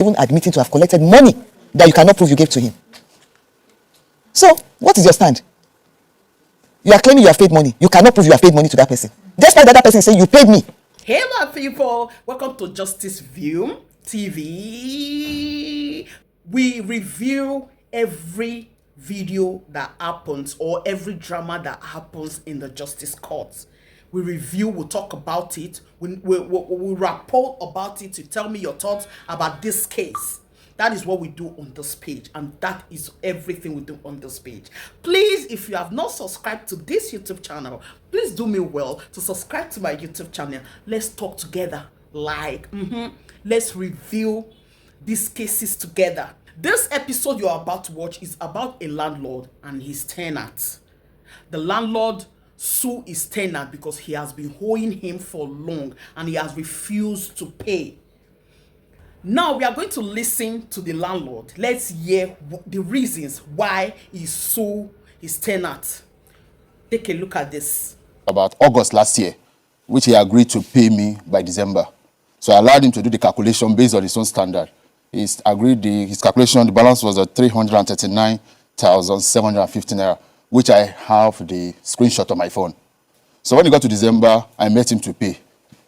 even admitting to have collected money that you cannot prove you gave to him. So, what is your stand? You are claiming you have paid money. You cannot prove you have paid money to that person. Despite that person saying you paid me. Hey my people, welcome to justiceviewTV. We review every video that happens or every drama that happens in the justice courts. We review, we'll talk about it, we'll report about it to tell me your thoughts about this case. That is what we do on this page, and that is everything we do on this page. Please, if you have not subscribed to this YouTube channel, please do me well to subscribe to my YouTube channel. Let's talk together, let's review these cases together. This episode you're about to watch is about a landlord and his tenant. The landlord sue his tenant because he has been owing him for long and he has refused to pay. Now we are going to listen to the landlord. Let's hear the reasons why he sued his tenant. Take a look at this. About August last year, which he agreed to pay me by December. So I allowed him to do the calculation based on his own standard. He's agreed his calculation, the balance was at 339,715 naira, which I have the screenshot on my phone. So when he got to December, I met him to pay.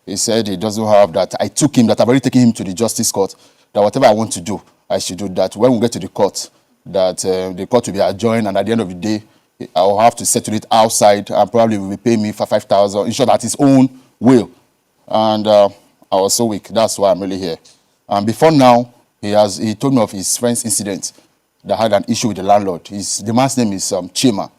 He said he doesn't have that. I took him, that I've already taken him to the justice court, that whatever I want to do, I should do that. When we get to the court, that the court will be adjourned, and at the end of the day, I will have to settle it outside, and probably will be paying me for 5,000, in short, at his own will. And I was so weak. That's why I'm really here. And before now, he told me of his friend's incident that had an issue with the landlord. The man's name is Chima.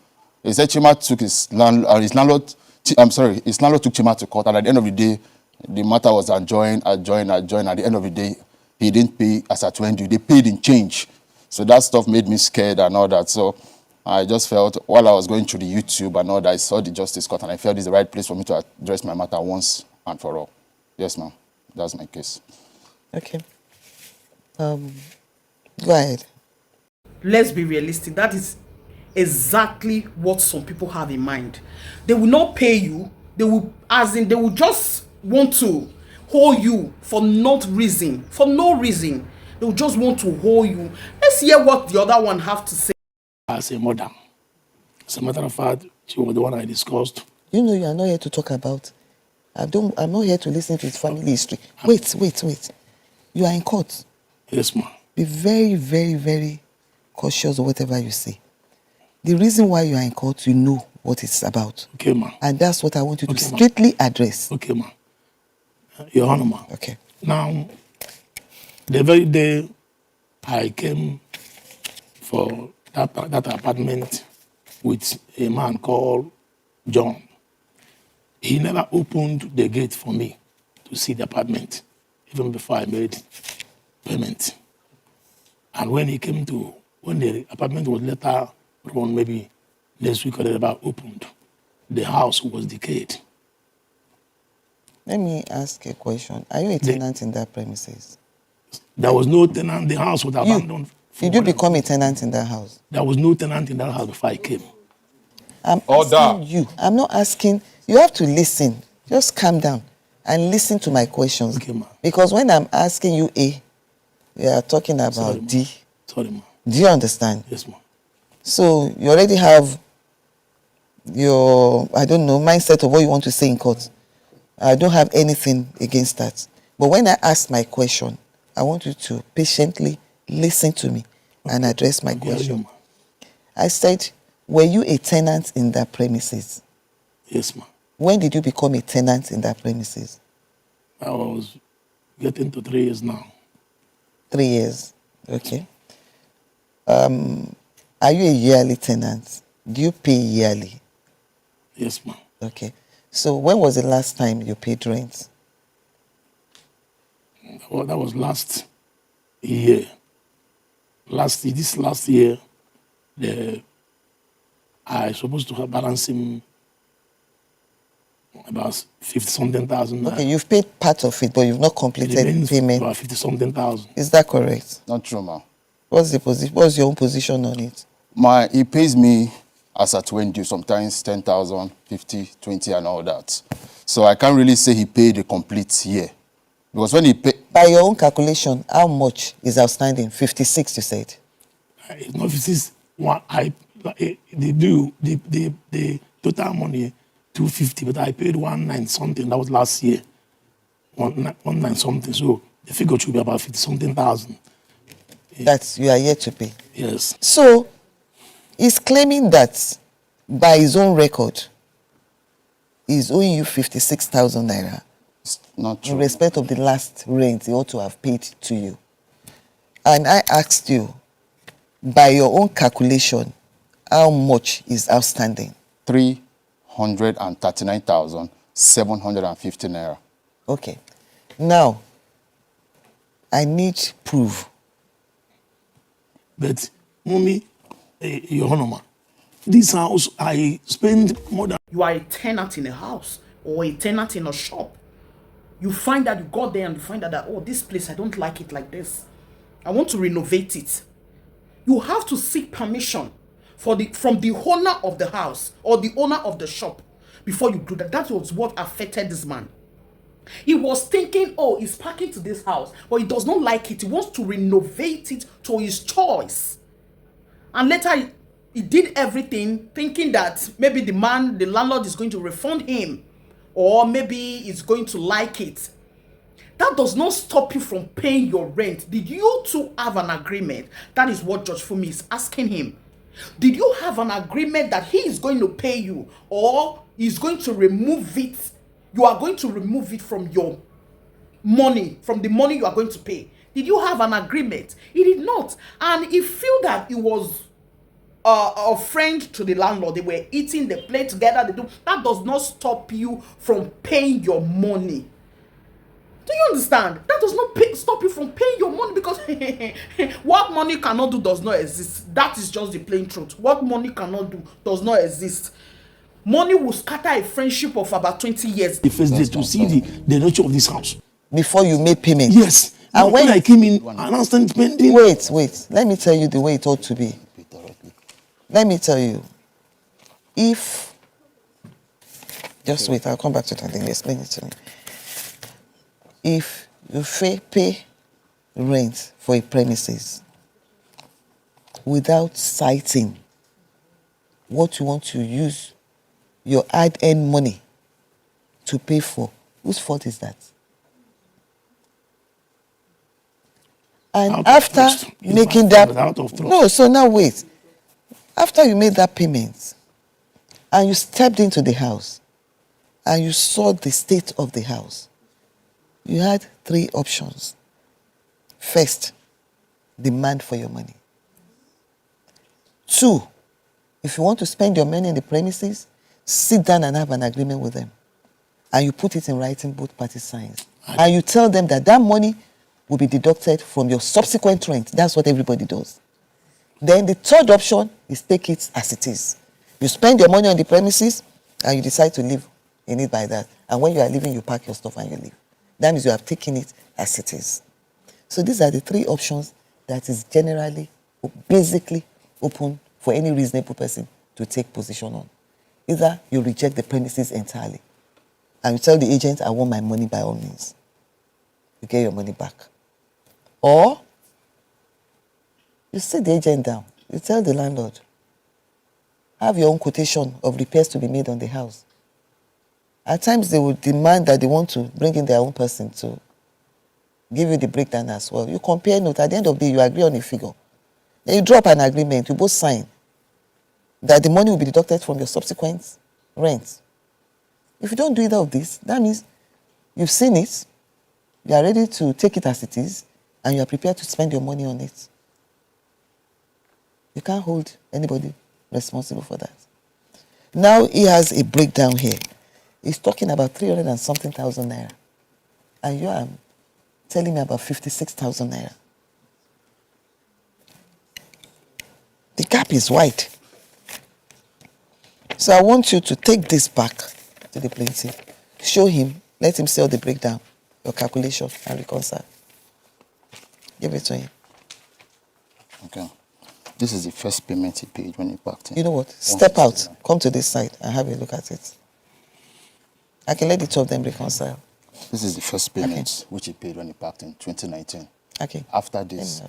He said Chima took his landlord took Chima to court, and at the end of the day, the matter was adjourned. At the end of the day, he didn't pay as at when due. They paid in change. So that stuff made me scared and all that. So I just felt, while I was going through the YouTube and all that, I saw the justice court, and I felt it's the right place for me to address my matter once and for all. Yes, ma'am. That's my case. Okay. Go ahead. Let's be realistic. That is exactly what some people have in mind. They will not pay you. They will just want to hold you for no reason. They will just want to hold you. Let's hear what the other one have to say. As a mother, as a matter of fact, she was the one I discussed. You know you are not here to talk about. I'm not here to listen to his family history. Wait. You are in court. Yes, ma'am. Be very, very, very cautious of whatever you say. The reason why you are in court, you know what it's about. Okay, ma'am. And that's what I want you to strictly address. Okay, ma'am. Your Honor, ma'am. Okay. Now, the very day I came for that apartment with a man called John, he never opened the gate for me to see the apartment, even before I made payment. And when the apartment was later on, maybe next week or about opened, the house was decayed. Let me ask a question. Are you a tenant in that premises? There was no tenant. The house was abandoned. Did you become a tenant in that house? There was no tenant in that house before I came. I'm asking you. I'm not asking. You have to listen. Just calm down and listen to my questions. Okay, ma'am. Because when I'm asking you A, we are talking about Sorry, D. Sorry, ma'am. Do you understand? Yes, ma'am. So you already have your, mindset of what you want to say in court. I don't have anything against that. But when I ask my question, I want you to patiently listen to me and address my question. I said, were you a tenant in that premises? Yes, ma'am. When did you become a tenant in that premises? I was getting to 3 years now. 3 years. Okay. Are you a yearly tenant? Do you pay yearly? Yes, ma'am. Okay. So when was the last time you paid rent? Well, that was last year. This last year, I supposed to have balancing about 50-something thousand. Okay, you've paid part of it, but you've not completed payment. About 50-something thousand. Is that correct? Not true, ma'am. What's the position? What's your own position on it? He pays me as at when due, sometimes 10,000, 50, 20, and all that. So I can't really say he paid a complete year. Because when he pay, By your own calculation, how much is outstanding? 56, you said. It's not 56. The total money 250, but I paid 19 something. That was last year. 19 something. So the figure should be about 50 something thousand. That you are yet to pay. Yes. So, he's claiming that by his own record, he's owing you 56,000 naira. it's not In true. respect of the last rent he ought to have paid to you. And I asked you, by your own calculation, how much is outstanding? 339,750 naira. Okay. Now, I need proof. But, mommy, your honor, this house, I spend more than... You are a tenant in a house or a tenant in a shop. You find that you got there and you find out that, oh, this place, I don't like it like this. I want to renovate it. You have to seek permission from the owner of the house or the owner of the shop before you do that. That was what affected this man. He was thinking, oh, he's parking to this house, but he does not like it. He wants to renovate it to his choice. And later, he did everything thinking that maybe the landlord is going to refund him, or maybe he's going to like it. That does not stop you from paying your rent. Did you two have an agreement? That is what Judge Fumi is asking him. Did you have an agreement that he is going to pay you, or he's going to remove it? You are going to remove it from your money, from the money you are going to pay. Did you have an agreement? He did not. And he feel that it was a friend to the landlord. They were eating the plate together. That does not stop you from paying your money. Do you understand? That does not stop you from paying your money, because what money cannot do does not exist. That is just the plain truth. What money cannot do does not exist. Money will scatter a friendship of about 20 years. The first day to see the nature of this house. Before you make payment. Yes. And when I came in, I understand spending. Wait. Let me tell you the way it ought to be. Let me tell you. Just wait, I'll come back to that thing. Explain it to me. If you pay rent for a premises without citing what you want to use your hard-earned money to pay for, whose fault is that? And after making that, no, so now wait. After you made that payment and you stepped into the house and you saw the state of the house, you had 3 options. First, demand for your money. 2, if you want to spend your money in the premises, sit down and have an agreement with them. And you put it in writing, both parties signs. And you tell them that that money will be deducted from your subsequent rent. That's what everybody does. Then the third option is take it as it is. You spend your money on the premises and you decide to live in it by that. And when you are leaving, you pack your stuff and you leave. That means you have taken it as it is. So these are the 3 options that is generally, basically open for any reasonable person to take position on. Either you reject the premises entirely and you tell the agent, I want my money by all means. You get your money back. Or you sit the agent down. You tell the landlord, have your own quotation of repairs to be made on the house. At times they will demand that they want to bring in their own person to give you the breakdown as well. You compare notes. At the end of the day, you agree on a figure. Then you drop an agreement. You both sign that the money will be deducted from your subsequent rent. If you don't do either of this, that means you've seen it, you are ready to take it as it is, and you are prepared to spend your money on it. You can't hold anybody responsible for that. Now he has a breakdown here. He's talking about 300 and something thousand naira. And you are telling me about 56,000 naira. The gap is wide. So I want you to take this back to the plaintiff. Show him, let him see all the breakdown, your calculation, and reconcile. Give it to him. Okay. This is the first payment he paid when he packed in. You know what? Step out. Come to this side and have a look at it. I can let the two of them reconcile. This is the first payment which he paid when he packed in 2019. Okay. After this,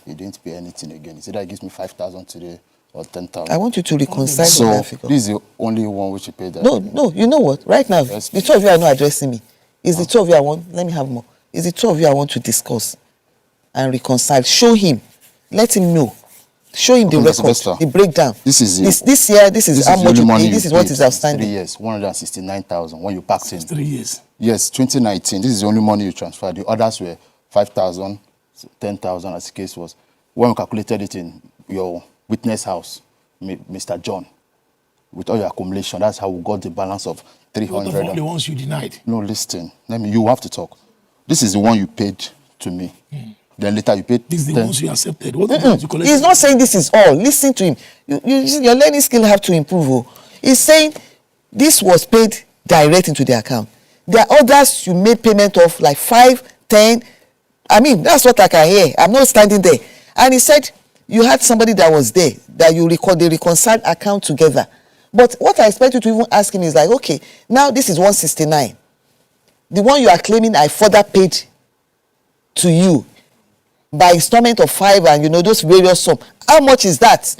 he didn't pay anything again. He said he gives me 5,000 today or 10,000. I want you to reconcile So that figure. this is the only one which he paid. That No, you know what? Right now, Yes, the two of you are not addressing me. It's the two of you I want. Let me have more. It's the two of you I want to discuss and reconcile. Show him. Let him know. Show him the Okay, Mr. record, Bester, the breakdown. this is this year. This is how the much only you money pay. This you is what paid is in outstanding. 3 years, 169,000 when you packed in. 3 years. Yes, 2019. This is the only money you transferred. The others were 5,000, 10,000 as the case was. When we calculated it in your witness house, Mr. John, with all your accumulation, that's how we got the balance of What of 300. all the ones you denied? No, listen. You have to talk. This is the one you paid to me. Then later you paid. These are the 10. ones you accepted. What of the ones you collected? He's not saying this is all. Listen to him. Your learning skill have to improve. Oh. He's saying this was paid direct into the account. There are others you made payment of like 5, 10. I mean, that's what I can hear. I'm not standing there. And he said you had somebody that was there, that they reconciled account together. But what I expect you to even ask him is like, okay, now this is 169. The one you are claiming I further paid to you by installment of 5 and those various sum. How much is that?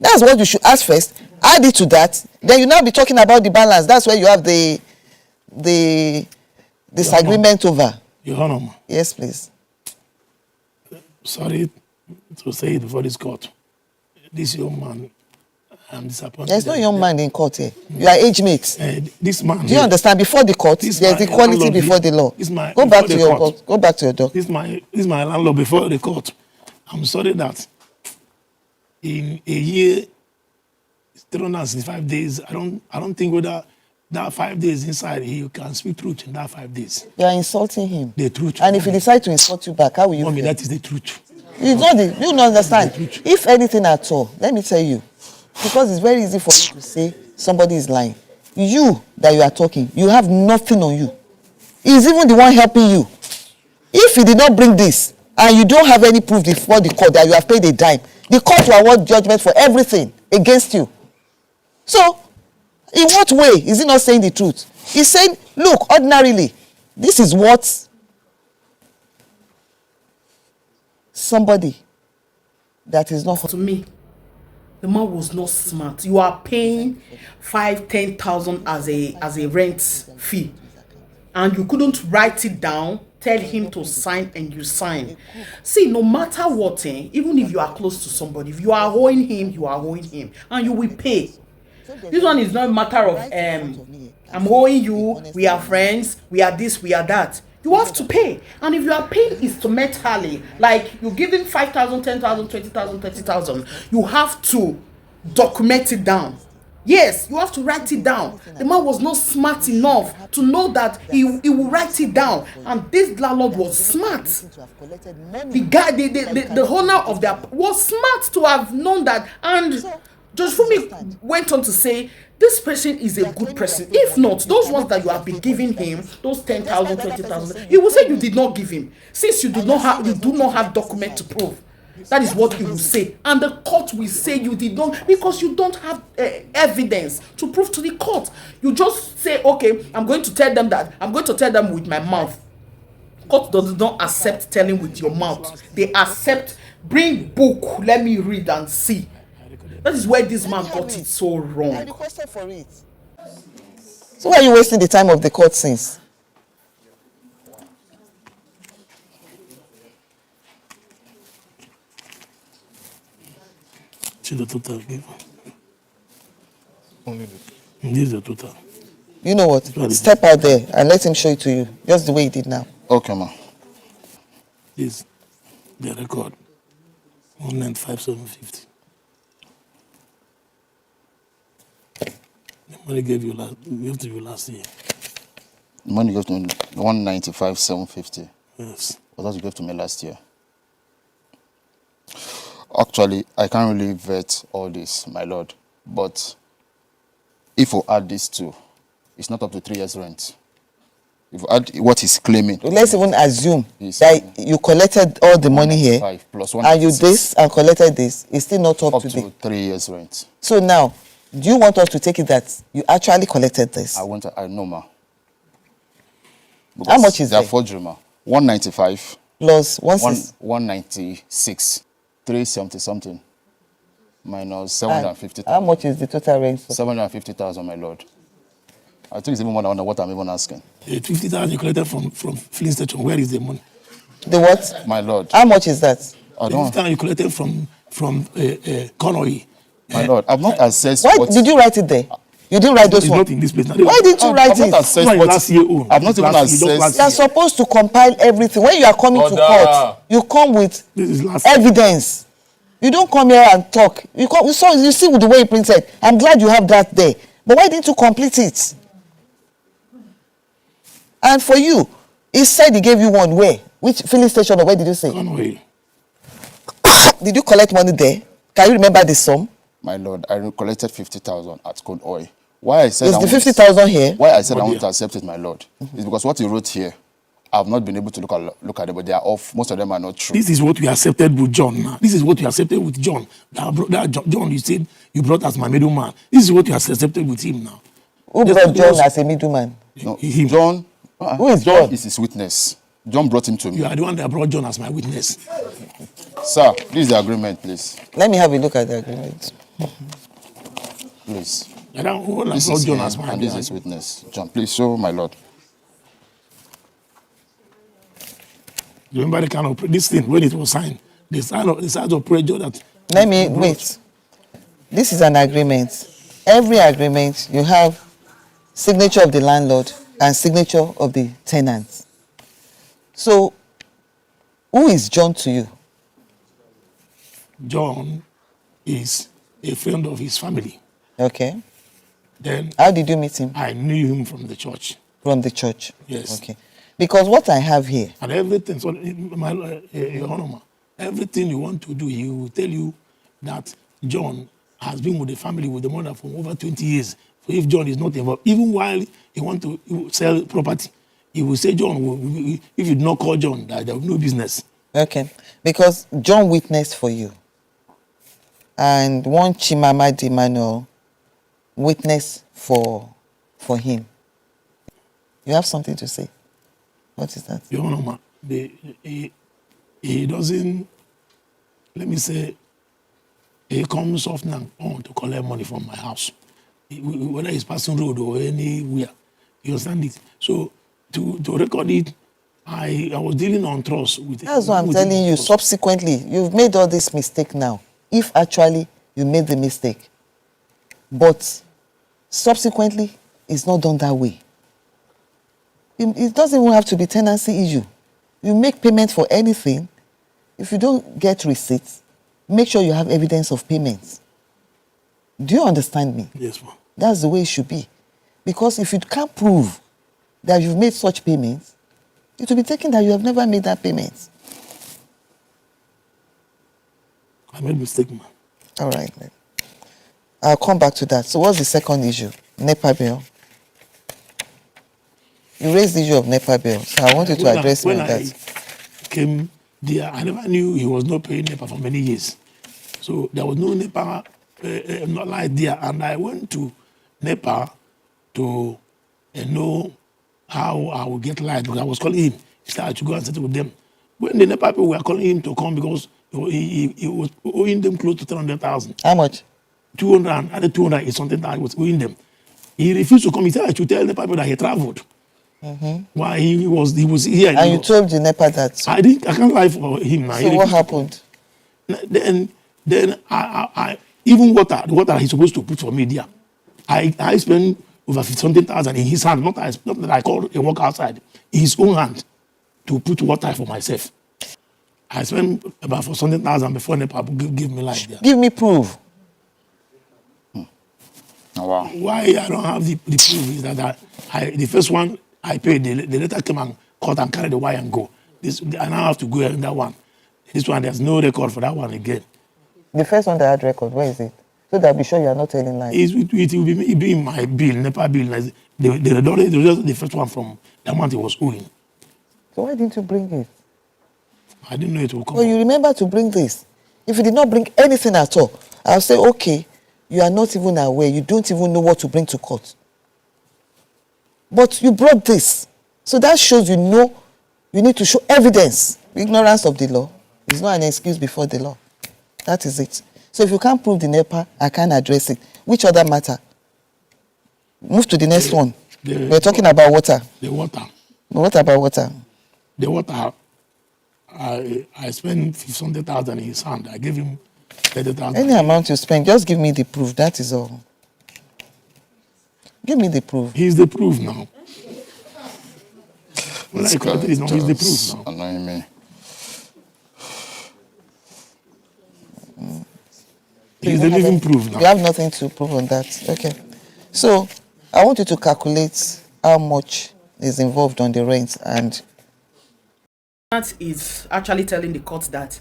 That's what you should ask first. Add it to that. Then you now be talking about the balance. That's where you have the disagreement over. Your Honor, Yes, please. sorry to say it before this court. This young man, I'm disappointed. There's no young man in court here. You are age mates. This man. Do you understand? Before the court, This there's my equality landlord, before the law. this my- Go back before to the your court. go back to your doc. This is my landlord before the court. I'm sorry that in a year, 365 days, I don't think whether that 5 days inside he can speak truth in that 5 days. You are insulting him. The truth. And if he decides to insult you back, how will you Mommy, feel? that is the truth. You don't understand. If anything at all, let me tell you, because it's very easy for you to say somebody is lying. You that you are talking, you have nothing on you. He's even the one helping you. If he did not bring this, and you don't have any proof before the court that you have paid a dime, the court will award judgment for everything against you. So, in what way is he not saying the truth? He's saying, look, ordinarily, this is what somebody that is not To me, the man was not smart. You are paying 5,000-10,000 as a rent fee, and you couldn't write it down, tell him to sign, and you sign. See, no matter what, even if you are close to somebody, if you are owing him, you are owing him, and you will pay. This one is not a matter of I'm owing you, we are friends, we are this, we are that. You have to pay. And if you are paying instrumentally, like you're giving 5,000, 10,000, 20,000, 30,000, you have to document it down. Yes, you have to write it down. The man was not smart enough to know that he will write it down. And this landlord was smart. The guy, the owner of that was smart to have known that. And Judge Fumi went on to say, this person is a good person. If not, those ones that you have been giving him, those 10,000, 20,000, he will say you did not give him. Since you do not have document to prove. That is what he will say. And the court will say you did not, because you don't have evidence to prove to the court. You just say, okay, I'm going to tell them that. I'm going to tell them with my mouth. Court does not accept telling with your mouth. They accept, bring book, let me read and see. That is where this man got it so wrong. I requested for it. So why are you wasting the time of the court since? See the total given. This is the total. You know what? Step out there and let him show it to you. Just the way he did now. Okay, ma. This the record. 195,750. The money gave you last year. The money goes to 195,750. Yes. What else you gave to me last year? Actually, I can't really vet all this, my lord. But if we add this to, it's not up to 3 years' rent. If we add what he's claiming. Let's even assume Yes. that you collected all the money here 5 plus and you 196, this and collected this. It's still not up up to to date. 3 years' rent. So now, do you want us to take it that you actually collected this? I know, ma. How much is they are there? forgery, ma. 195 Plus 196, 370 something, minus How 750,000. much is the total rent? 750,000, my lord. I think it's even more than what I'm even asking. The 50,000 you collected from filling station, where is the money? The what? My lord. How much is that? I The don't. 50,000 you collected from Conway. My lord, I've not assessed Why what. did you write it there? You didn't write those It's ones. not in this place. Now. Why didn't you write I've not it? assessed Why what. last year own? I've not even Last year, just assessed. last You are year. supposed to compile everything. When you are coming to court, you come with This is last year. evidence. You don't come here and talk. You see with the way you printed. I'm glad you have that there. But why didn't you complete it? And for you, he said he gave you one where? Which filling station or where did you say? Conway. Did you collect money there? Can you remember the sum? My lord, I collected 50,000 at Code Oil. Why I said Is I the want- 50,000 here? Why I said I Oh, want dear. to accept it, my lord, is because what you wrote here, I've not been able to look at them, but they are off. Most of them are not true. This is what we accepted with John now. This is what we accepted with John. John, you said you brought as my middleman. This is what you accepted with him now. Who Yes, brought it John was- as a middleman? No, Him. John. Who is John? is his witness. John brought him to me. You are the one that brought John as my witness. Sir, this is the agreement, please. Let me have a look at the agreement. Please. You are the one that This brought is John him, as my and this is witness. John, please show my lord. Remember the kind of this thing when it was signed, the size of pressure that. Let me wait. This is an agreement. Every agreement, you have signature of the landlord and signature of the tenant. So, who is John to you? John is a friend of his family. Okay. Then How did you meet him? I knew him from the church. From the church. Yes. Okay. Because what I have here, And everything, so Your Honor, everything you want to do, he will tell you that John has been with the family, with the mother for over 20 years. So if John is not involved, even while he want to sell property, he will say, John, if you do not call John, there will be no business. okay, because John witnessed for you. And one Chimamadi Manuel witnessed for him. You have something to say? What is that? Your Honor, he doesn't, let me say, he comes often and on to collect money from my house. Whether he's passing road or anywhere, you understand it? So to record it, I was dealing on trust with. That's what I'm with telling you. trust. Subsequently, you've made all this mistake now. If actually you made the mistake. But subsequently, it's not done that way. It doesn't even have to be tenancy issue. You make payment for anything. If you don't get receipts, make sure you have evidence of payments. Do you understand me? Yes, ma'am. That's the way it should be. Because if you can't prove that you've made such payments, it will be taken that you have never made that payment. I made mistake, man. All right, then. I'll come back to that. So what's the second issue? NEPA bill. You raised the issue of NEPA bill, so I want you to address me on When I that. came there, I never knew he was not paying NEPA for many years. So there was no NEPA, not like there. And I went to NEPA to know how I would get light because I was calling him. He said I should go and settle with them. When the NEPA people were calling him to come because he was owing them close to 300,000. How much? 200 and added 200 is something that I was owing them. He refused to come. He said I should tell the people that he traveled. Why he was here. And you told the NEPA that. I can't lie for him now. So what happened? Then I even the water he's supposed to put for me there. I spent over 50,000 in his hand, not that I called a work outside, in his own hand to put water for myself. I spent about 40,000 before NEPA give me light there. Give me proof. Oh, wow. Why I don't have the proof is that the first one I paid, the letter came and cut and carried the wire and go. I now have to go in that one. This one, there's no record for that one again. The first one that had record, where is it? So that I'll be sure you are not telling lies. It will be in my bill, NEPA bill. The first one from the amount he was owing. So why didn't you bring it? I didn't know it would come. Well, you remember to bring this. If you did not bring anything at all, I'll say, okay, you are not even aware. You don't even know what to bring to court. But you brought this. So that shows you need to show evidence. Ignorance of the law is not an excuse before the law. That is it. So if you can't prove the NEPA, I can't address it. Which other matter? Move to the next one. We're talking about water. The water. What about water? The water, I spent 500,000 in his hand. I gave him 30,000. Any amount you spend, just give me the proof. That is all. Give me the proof. He's the proof now. This He's guy the just proof now. annoying me. He's the living proof You now. have nothing to prove on that. Okay. So I want you to calculate how much is involved on the rent, and That is actually telling the court that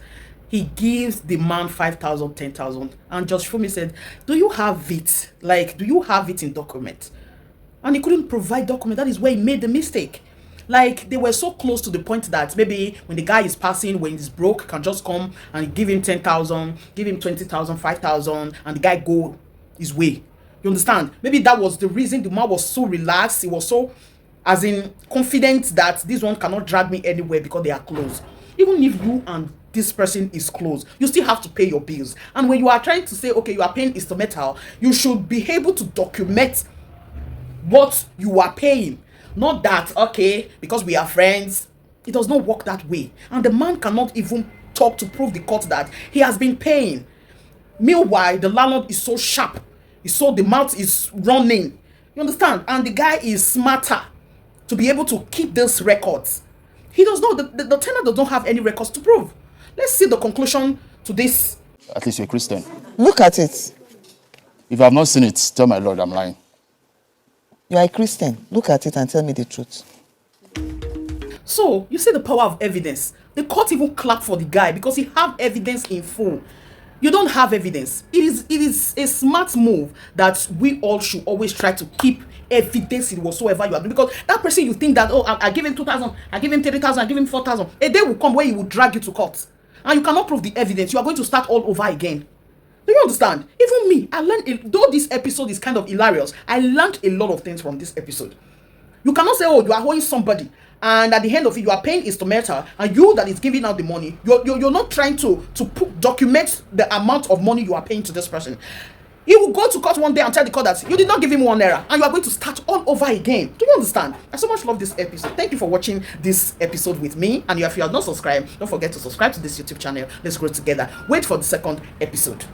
he gives the man 5,000, 10,000, and Judge Fumi said, "Do you have it? Like, do you have it in document?" And he couldn't provide document. That is where he made the mistake. Like, they were so close to the point that maybe when the guy is passing, when he's broke, can just come and give him 10,000, give him 20,000, 5,000, and the guy go his way. You understand? Maybe that was the reason the man was so relaxed. He was so, as in, confident that this one cannot drag me anywhere because they are close. Even if you and this person is close, you still have to pay your bills. And when you are trying to say, okay, you are paying instrumental, you should be able to document what you are paying. Not that, okay, because we are friends. It does not work that way. And the man cannot even talk to prove the court that he has been paying. Meanwhile, the landlord is so sharp. So the mouth is running. You understand? And the guy is smarter to be able to keep those records. He does not, the tenant does not have any records to prove. Let's see the conclusion to this. At least you're a Christian. look at it. If I've not seen it, tell my Lord I'm lying. You are a Christian. Look at it and tell me the truth. So, you see the power of evidence. The court even clapped for the guy because he have evidence in full. You don't have evidence. It is a smart move that we all should always try to keep evidence in whatsoever you are doing. Because that person, you think that, oh, I give him 2,000, I give him 30,000, I give him 4,000. A day will come where he will drag you to court. And you cannot prove the evidence. You are going to start all over again. Do you understand? Even me, I learned, though this episode is kind of hilarious, I learned a lot of things from this episode. You cannot say, oh, you are owing somebody, and at the end of it, you are paying instrumental, and you that is giving out the money, you're not trying to document the amount of money you are paying to this person. He will go to court one day and tell the court that you did not give him 1 naira, and you are going to start all over again. Do you understand? I so much love this episode. Thank you for watching this episode with me. And if you have not subscribed, don't forget to subscribe to this YouTube channel. Let's grow together. Wait for the second episode.